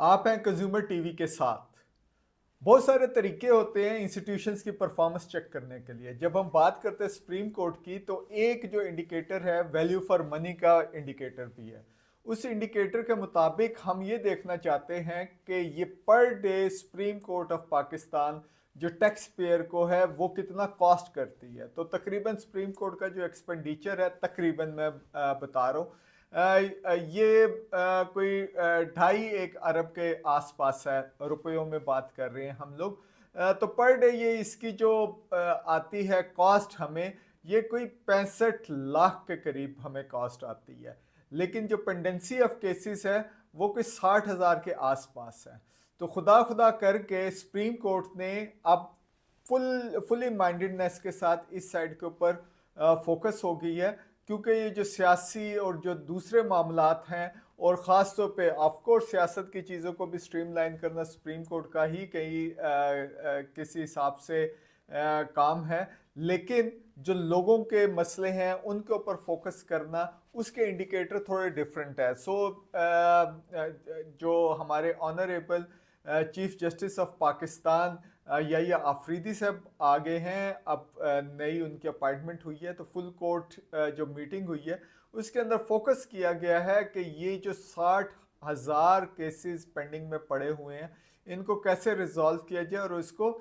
आप हैं consumer TV के साथ। बहुत सारे तरीके होते हैं इंस्टीट्यूशंस की परफॉर्मेंस चेक करने के लिए। जब हम बात करते हैं सुप्रीम कोर्ट की, तो एक जो इंडिकेटर है वैल्यू फॉर मनी का इंडिकेटर भी है। उस इंडिकेटर के मुताबिक हम ये देखना चाहते हैं कि ये per day supreme court of Pakistan जो टैक्स पेयर को है वो कितना कॉस्ट करती है। तो तकरीबन सुप्रीम कोर्ट का जो एक्सपेंडिचर है, तकरीबन मैं बता रहा हूँ, ये कोई 2.5-1 अरब के आसपास है, रुपयों में बात कर रहे हैं हम लोग। तो पर डे ये इसकी जो आती है कॉस्ट हमें, ये कोई 65 लाख के करीब हमें कॉस्ट आती है। लेकिन जो पेंडेंसी ऑफ केसेस है वो कोई 60,000 के आसपास है। तो खुदा खुदा करके सुप्रीम कोर्ट ने अब फुली माइंडेडनेस के साथ इस साइड के ऊपर फोकस हो गई है, क्योंकि ये जो सियासी और जो दूसरे मामलात हैं, और ख़ास तौर पे ऑफकोर्स सियासत की चीज़ों को भी स्ट्रीमलाइन करना सुप्रीम कोर्ट का ही कहीं किसी हिसाब से काम है, लेकिन जो लोगों के मसले हैं उनके ऊपर फोकस करना, उसके इंडिकेटर थोड़े डिफरेंट है। जो हमारे honourable chief justice of Pakistan या आफरीदी साहब आ गए हैं, अब नई उनकी अपॉइंटमेंट हुई है, तो फुल कोर्ट जो मीटिंग हुई है उसके अंदर फोकस किया गया है कि ये जो 60,000 केसेस पेंडिंग में पड़े हुए हैं इनको कैसे रिजॉल्व किया जाए और इसको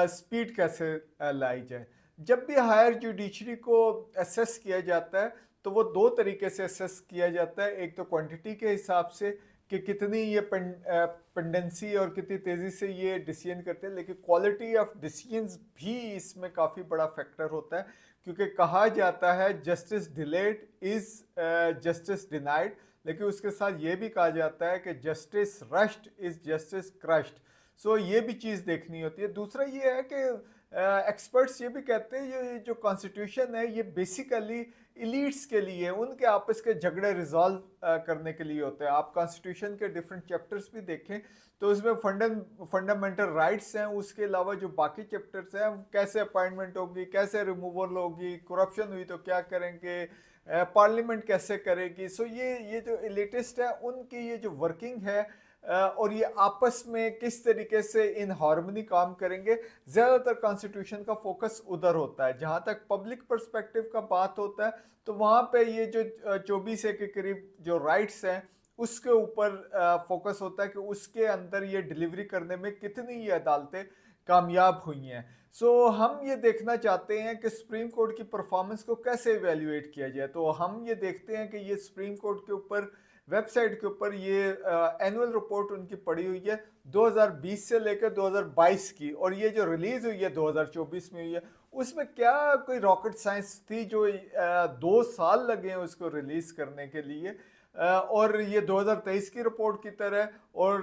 स्पीड कैसे लाई जाए। जब भी हायर जुडिशरी को असेस किया जाता है तो वो दो तरीके से असेस किया जाता है। एक तो क्वांटिटी के हिसाब से कि कितनी ये पेंडेंसी और कितनी तेज़ी से ये डिसीजन करते हैं, लेकिन क्वालिटी ऑफ डिसीजंस भी इसमें काफ़ी बड़ा फैक्टर होता है, क्योंकि कहा जाता है justice delayed is justice denied, लेकिन उसके साथ ये भी कहा जाता है कि justice rushed is justice crushed. So ये भी चीज़ देखनी होती है। दूसरा ये है कि एक्सपर्ट्स ये भी कहते हैं ये जो कॉन्स्टिट्यूशन है ये बेसिकली इलीट्स के लिए, उनके आपस के झगड़े रिजॉल्व करने के लिए होते हैं। आप कॉन्स्टिट्यूशन के डिफरेंट चैप्टर्स भी देखें तो उसमें फंडामेंटल राइट्स हैं, उसके अलावा जो बाकी चैप्टर्स हैं, कैसे अपॉइंटमेंट होगी, कैसे रिमूवल होगी, करप्शन हुई तो क्या करेंगे, पार्लियामेंट कैसे करेगी। सो ये जो एलिटिस्ट है उनकी ये जो वर्किंग है और ये आपस में किस तरीके से इन हार्मनी काम करेंगे, ज़्यादातर कॉन्स्टिट्यूशन का फोकस उधर होता है। जहाँ तक पब्लिक पर्सपेक्टिव का बात होता है तो वहाँ पे ये जो 24 के करीब जो राइट्स हैं उसके ऊपर फोकस होता है कि उसके अंदर ये डिलीवरी करने में कितनी ये अदालतें कामयाब हुई हैं। हम ये देखना चाहते हैं कि सुप्रीम कोर्ट की परफॉर्मेंस को कैसे इवेल्युएट किया जाए। तो हम ये देखते हैं कि ये सुप्रीम कोर्ट के ऊपर वेबसाइट के ऊपर ये एनुअल रिपोर्ट उनकी पड़ी हुई है 2020 से लेकर 2022 की, और ये जो रिलीज हुई है 2024 में हुई है। उसमें क्या कोई रॉकेट साइंस थी जो 2 साल लगे हैं उसको रिलीज करने के लिए, और ये 2023 की रिपोर्ट की तरह, और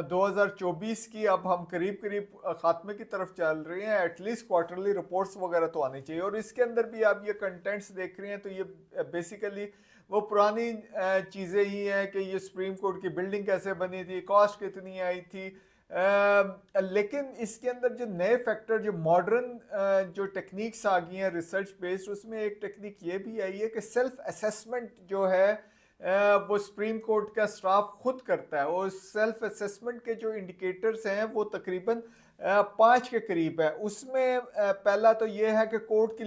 2024 की अब हम करीब करीब खात्मे की तरफ चल रहे हैं। एटलीस्ट क्वार्टरली रिपोर्ट्स वगैरह तो आनी चाहिए, और इसके अंदर भी आप ये कंटेंट्स देख रहे हैं तो ये बेसिकली वो पुरानी चीज़ें ही हैं कि ये सुप्रीम कोर्ट की बिल्डिंग कैसे बनी थी, कॉस्ट कितनी आई थी। लेकिन इसके अंदर जो नए फैक्टर, जो मॉडर्न जो टेक्निक्स आ गई हैं रिसर्च बेस्ड, उसमें एक टेक्निक ये भी आई है कि सेल्फ असेसमेंट जो है वो सुप्रीम कोर्ट का स्टाफ खुद करता है। और सेल्फ असेसमेंट के जो इंडिकेटर्स हैं वो तकरीबन 5 के करीब है। उसमें पहला तो ये है कि कोर्ट की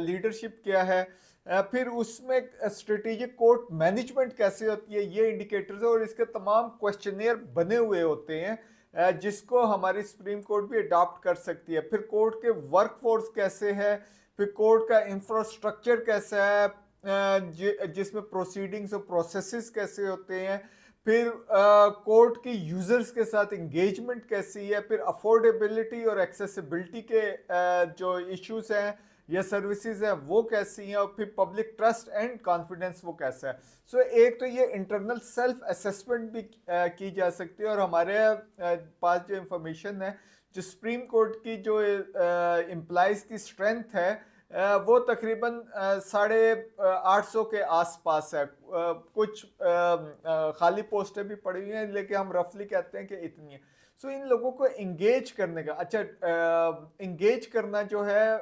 लीडरशिप क्या है, फिर उसमें स्ट्रेटेजिक कोर्ट मैनेजमेंट कैसे होती है, ये इंडिकेटर्स है, और इसके तमाम क्वेश्चनियर बने हुए होते हैं जिसको हमारी सुप्रीम कोर्ट भी अडॉप्ट कर सकती है। फिर कोर्ट के वर्कफोर्स कैसे है, फिर कोर्ट का इंफ्रास्ट्रक्चर कैसा है, जिसमें प्रोसीडिंग्स और प्रोसेसेस कैसे होते हैं, फिर कोर्ट की यूजर्स के साथ इंगेजमेंट कैसी है, फिर अफोर्डेबिलिटी और एक्सेसिबिलिटी के जो इश्यूज हैं या सर्विसेज है वो कैसी हैं, और फिर पब्लिक ट्रस्ट एंड कॉन्फिडेंस वो कैसा है। एक तो ये इंटरनल सेल्फ असेसमेंट भी की जा सकती है। और हमारे पास जो इंफॉर्मेशन है, जो सुप्रीम कोर्ट की जो एम्प्लॉइज की स्ट्रेंथ है वो तकरीबन 850 के आसपास है। कुछ खाली पोस्टें भी पड़ी हुई हैं, लेकिन हम रफली कहते हैं कि इतनी है। इन लोगों को इंगेज करने का, इंगेज करना जो है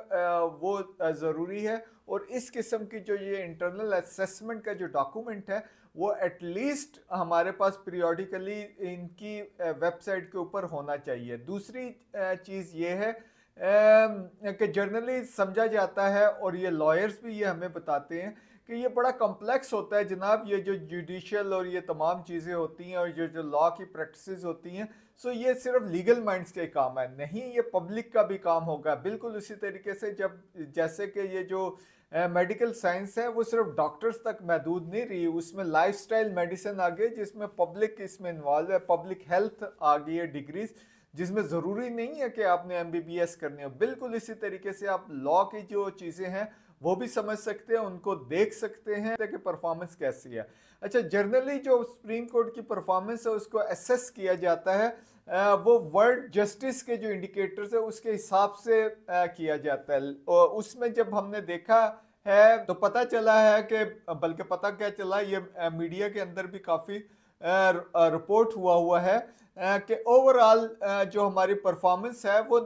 वो ज़रूरी है। और इस किस्म की जो ये इंटरनल असेसमेंट का जो डॉक्यूमेंट है वो एटलीस्ट हमारे पास पीरियोडिकली इनकी वेबसाइट के ऊपर होना चाहिए। दूसरी चीज़ ये है कि जर्नली समझा जाता है, और ये लॉयर्स भी ये हमें बताते हैं कि ये बड़ा कॉम्प्लेक्स होता है जनाब, ये जो जुडिशियल और ये तमाम चीज़ें होती हैं और ये जो लॉ की प्रैक्टिसेस होती हैं, सो ये सिर्फ लीगल माइंड्स के काम है नहीं, ये पब्लिक का भी काम होगा। बिल्कुल उसी तरीके से जब जैसे कि ये जो मेडिकल साइंस है वो सिर्फ डॉक्टर्स तक महदूद नहीं रही, उसमें लाइफस्टाइल मेडिसिन आ गई जिसमें पब्लिक इसमें इन्वॉल्व है, पब्लिक हेल्थ आ गई है डिग्रीज, जिसमें ज़रूरी नहीं है कि आपने एमबीबीएस करनी हो। बिल्कुल इसी तरीके से आप लॉ की जो चीज़ें हैं वो भी समझ सकते हैं, उनको देख सकते हैं कि परफॉर्मेंस कैसी है। अच्छा, जनरली जो सुप्रीम कोर्ट की परफॉर्मेंस है उसको एसेस किया जाता है वो वर्ल्ड जस्टिस के जो इंडिकेटर्स है उसके हिसाब से किया जाता है। और उसमें जब हमने देखा है तो पता चला है कि, बल्कि पता क्या चला, ये मीडिया के अंदर भी काफ़ी रिपोर्ट हुआ है कि ओवरऑल जो हमारी परफॉर्मेंस है वो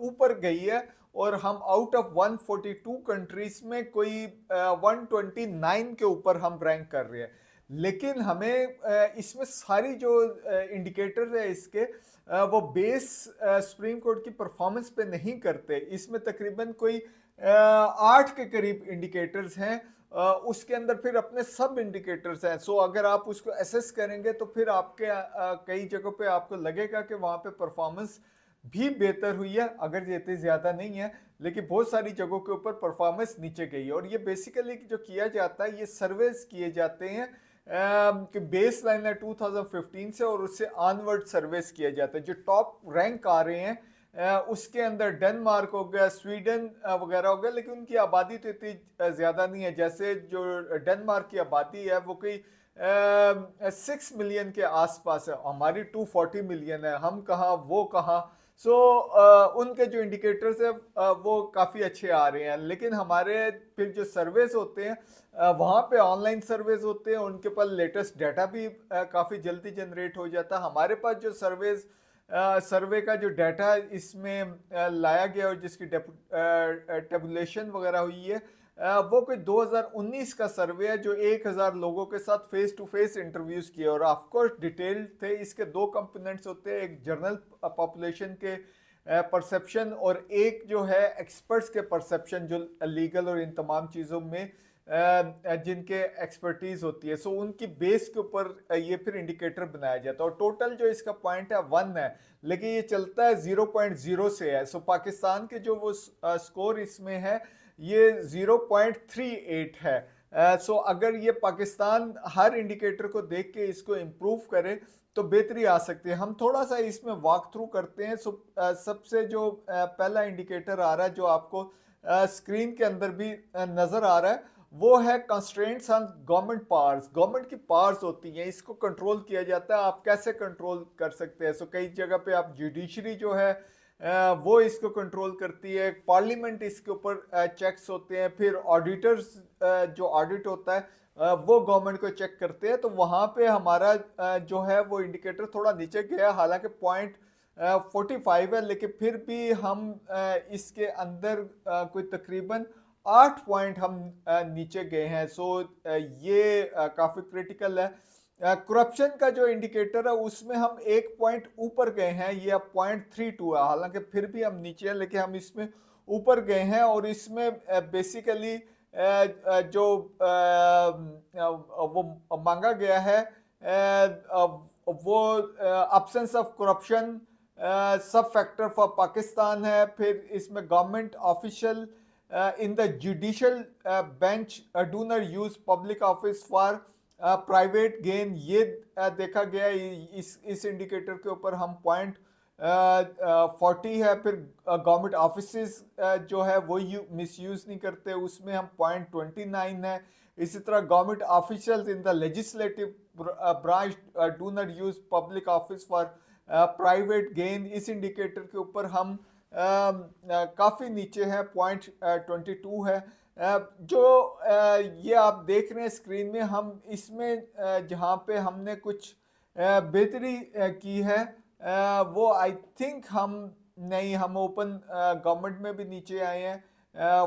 ऊपर गई है, और हम आउट ऑफ 142 कंट्रीज में कोई 129 के ऊपर हम रैंक कर रहे हैं। लेकिन हमें इसमें सारी जो इंडिकेटर है इसके वो बेस सुप्रीम कोर्ट की परफॉर्मेंस पे नहीं करते। इसमें तकरीबन कोई 8 के करीब इंडिकेटर्स हैं, उसके अंदर फिर अपने सब इंडिकेटर्स हैं। सो अगर आप उसको एसेस करेंगे तो फिर आपके कई जगहों पे आपको लगेगा कि वहाँ पे परफॉर्मेंस भी बेहतर हुई है, अगर ये इतनी ज़्यादा नहीं है, लेकिन बहुत सारी जगहों के ऊपर परफॉर्मेंस नीचे गई है। और ये बेसिकली जो किया जाता है, ये सर्वेस किए जाते हैं कि बेस लाइन है 2015 से, और उससे ऑनवर्ड सर्वेस किया जाता है। जो टॉप रैंक आ रहे हैं उसके अंदर डेनमार्क हो गया, स्वीडन वगैरह हो गया, लेकिन उनकी आबादी तो इतनी ज़्यादा नहीं है। जैसे जो डेनमार्क की आबादी है वो कोई 6 मिलियन के आसपास है, हमारी 240 मिलियन है, हम कहाँ वो कहाँ। सो उनके जो इंडिकेटर्स है वो काफ़ी अच्छे आ रहे हैं। लेकिन हमारे फिर जो सर्वेज होते हैं वहाँ पे ऑनलाइन सर्वेज होते हैं, उनके पास लेटेस्ट डाटा भी काफ़ी जल्दी जनरेट हो जाता है। हमारे पास जो सर्वे का जो डाटा इसमें लाया गया और जिसकी टेबुलेशन वगैरह हुई है वो कोई 2019 का सर्वे है, जो 1000 लोगों के साथ फेस टू फेस इंटरव्यूज किए, और ऑफकोर्स डिटेल थे। इसके दो कंपोनेंट्स होते हैं, एक जनरल पॉपुलेशन के परसेप्शन और एक जो है एक्सपर्ट्स के परसेप्शन, जो लीगल और इन तमाम चीज़ों में जिनके एक्सपर्टीज होती है। सो उनकी बेस के ऊपर ये फिर इंडिकेटर बनाया जाता है, और टोटल जो इसका पॉइंट है 1 है, लेकिन ये चलता है 0.0 से है। सो पाकिस्तान के जो वो स्कोर इसमें है ये 0.38 है। सो अगर ये पाकिस्तान हर इंडिकेटर को देख के इसको इम्प्रूव करे तो बेहतरी आ सकती है। हम थोड़ा सा इसमें वॉक थ्रू करते हैं। सो सबसे जो पहला इंडिकेटर आ रहा है, जो आपको स्क्रीन के अंदर भी नज़र आ रहा है, वो है constraints on government powers. Government की पावर्स होती हैं, इसको कंट्रोल किया जाता है। आप कैसे कंट्रोल कर सकते हैं? सो कई जगह पे आप जुडिशरी जो है वो इसको कंट्रोल करती है, पार्लियामेंट इसके ऊपर चेक्स होते हैं, फिर ऑडिटर्स जो ऑडिट होता है वो गवर्नमेंट को चेक करते हैं। तो वहाँ पे हमारा जो है वो इंडिकेटर थोड़ा नीचे गया, हालांकि 0.45 है, लेकिन फिर भी हम इसके अंदर कोई तकरीबन 8 पॉइंट हम नीचे गए हैं। सो ये काफ़ी क्रिटिकल है। करप्शन का जो इंडिकेटर है उसमें हम 1 पॉइंट ऊपर गए हैं, ये अब 0.32 है, हालांकि फिर भी हम नीचे हैं, लेकिन हम इसमें ऊपर गए हैं। और इसमें बेसिकली जो वो मांगा गया है वो एब्सेंस ऑफ करप्शन सब फैक्टर फॉर पाकिस्तान है। फिर इसमें government official in the judicial bench do not use public office for private gain, ये देखा गया। इस इंडिकेटर के ऊपर हम 0.40 है। फिर गवर्नमेंट ऑफिस जो है वो मिसयूज नहीं करते, उसमें हम 0.29 है। इसी तरह government officials in the legislative branch do not use public office for private gain, इस इंडिकेटर के ऊपर हम काफ़ी नीचे है, 0.22 है। जो ये आप देख रहे हैं स्क्रीन में, हम इसमें जहाँ पे हमने कुछ बेहतरी की है वो आई थिंक हम ओपन गवर्नमेंट में भी नीचे आए हैं।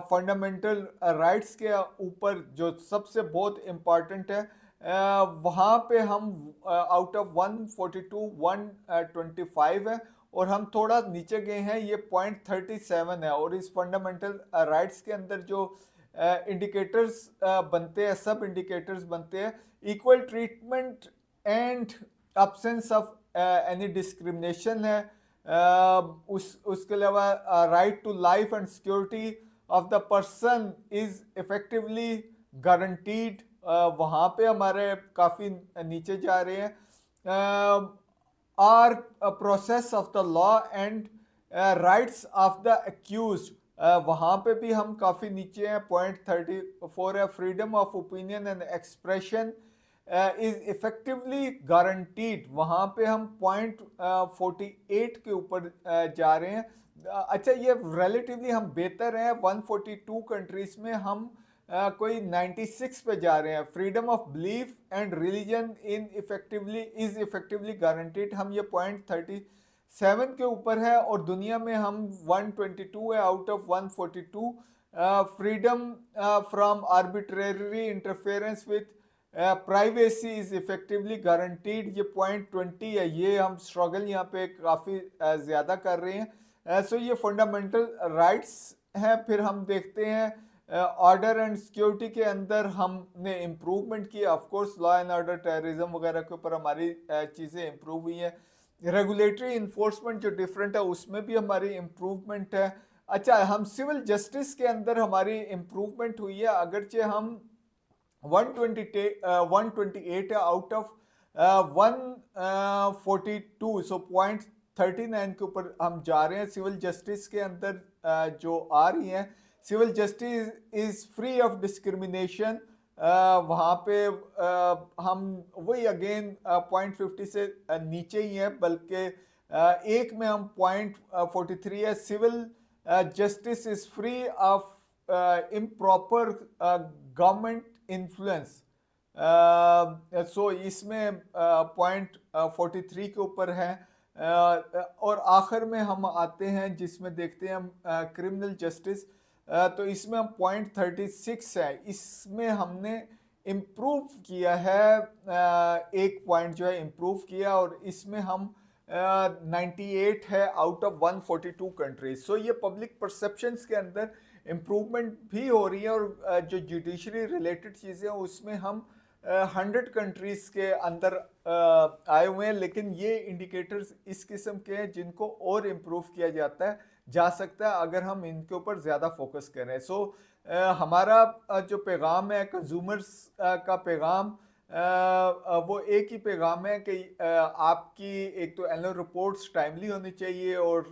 फंडामेंटल राइट्स के ऊपर जो सबसे बहुत इम्पॉर्टेंट है वहाँ पे हम आउट ऑफ 142 125 है, और हम थोड़ा नीचे गए हैं, ये 0.37 है। और इस फंडामेंटल राइट्स के अंदर जो इंडिकेटर्स बनते हैं, सब इंडिकेटर्स बनते हैं, equal treatment and absence of any discrimination है। उसके अलावा right to life and security of the person is effectively guaranteed, वहाँ पे हमारे काफ़ी नीचे जा रहे हैं। आर process of the law and rights of the accused, वहाँ पे भी हम काफ़ी नीचे हैं, 0.34 है। Freedom of opinion and expression is effectively guaranteed, वहाँ पे हम 0.48 के ऊपर जा रहे हैं। अच्छा, ये रिलेटिवली हम बेहतर हैं, 142 कंट्रीज में हम कोई 96 पे जा रहे हैं। Freedom of belief and religion in effectively guaranteed, हम ये 0.37 के ऊपर है, और दुनिया में हम 122 है out of 142। Freedom from arbitrary interference with privacy is effectively guaranteed, ये 0.20 है। ये हम स्ट्रगल यहाँ पे काफ़ी ज़्यादा कर रहे हैं। सो ये फंडामेंटल राइट्स हैं। फिर हम देखते हैं ऑर्डर एंड सिक्योरिटी के अंदर हमने इम्प्रूवमेंट की। Of course law and order, terrorism वगैरह के ऊपर हमारी चीज़ें इम्प्रूव हुई हैं। रेगुलेटरी इन्फोर्समेंट जो डिफरेंट है उसमें भी हमारी इम्प्रूवमेंट है। अच्छा, हम सिविल जस्टिस के अंदर हमारी इम्प्रूवमेंट हुई है, अगरचे हम 128 आउट ऑफ 142, सो 0.39 के ऊपर हम जा रहे हैं। सिविल जस्टिस के अंदर जो आ रही हैं, civil justice is free of discrimination, वहाँ पे हम वही अगेन 0.50 से नीचे ही है, बल्कि एक में हम 0.43 है। Civil justice is free of improper government influence, so इसमें 0.43 के ऊपर है। और आखिर में हम आते हैं जिसमें देखते हैं हम क्रिमिनल जस्टिस, तो इसमें हम 0.36 है, इसमें हमने इम्प्रूव किया है, एक पॉइंट जो है इम्प्रूव किया, और इसमें हम 98 है आउट ऑफ 142 कंट्रीज। सो ये पब्लिक परसेप्शंस के अंदर इम्प्रूवमेंट भी हो रही है, और जो जुडिशरी रिलेटेड चीज़ें हैं उसमें हम 100 कंट्रीज़ के अंदर आए हुए हैं। लेकिन ये इंडिकेटर्स इस किस्म के हैं जिनको और इम्प्रूव किया जा सकता है अगर हम इनके ऊपर ज़्यादा फोकस करें। सो हमारा जो पैगाम है कंज्यूमर्स का पैगाम, वो एक ही पैगाम है कि आपकी एक तो एनुअल रिपोर्ट्स टाइमली होनी चाहिए और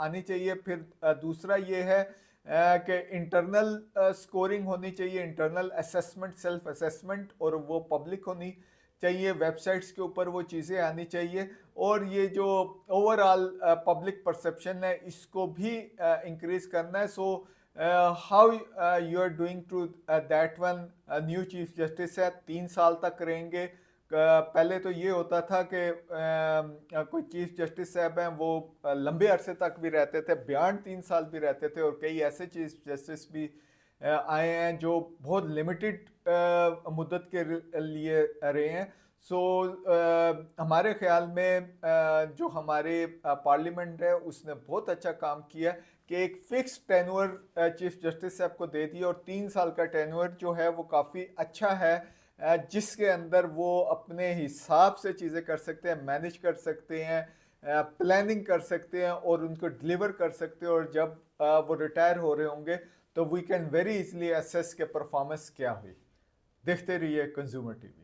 आनी चाहिए। फिर दूसरा ये है कि इंटरनल स्कोरिंग होनी चाहिए, इंटरनल असेसमेंट, सेल्फ असेसमेंट, और वो पब्लिक होनी चाहिए, वेबसाइट्स के ऊपर वो चीज़ें आनी चाहिए। और ये जो ओवरऑल पब्लिक परसेप्शन है इसको भी इंक्रीज करना है। So how you are doing to that one. New chief justice है, 3 साल तक रहेंगे। पहले तो ये होता था कि कोई चीफ जस्टिस साहब हैं वो लंबे अरसे तक भी रहते थे, बियॉन्ड 3 साल भी रहते थे, और कई ऐसे चीफ जस्टिस भी आए हैं जो बहुत लिमिटेड मुद्दत के लिए रहे हैं। सो हमारे ख्याल में जो हमारे पार्लियामेंट है उसने बहुत अच्छा काम किया कि एक फिक्स टेन्योर चीफ जस्टिस साहब को दे दिया, और 3 साल का टेन्योर जो है वो काफ़ी अच्छा है, जिसके अंदर वो अपने हिसाब से चीज़ें कर सकते हैं, मैनेज कर सकते हैं, प्लानिंग कर सकते हैं, और उनको डिलीवर कर सकते हैं। और जब वो रिटायर हो रहे होंगे तो we can very easily assess के परफॉर्मेंस क्या हुई। देखते रहिए कंज्यूमर टीवी।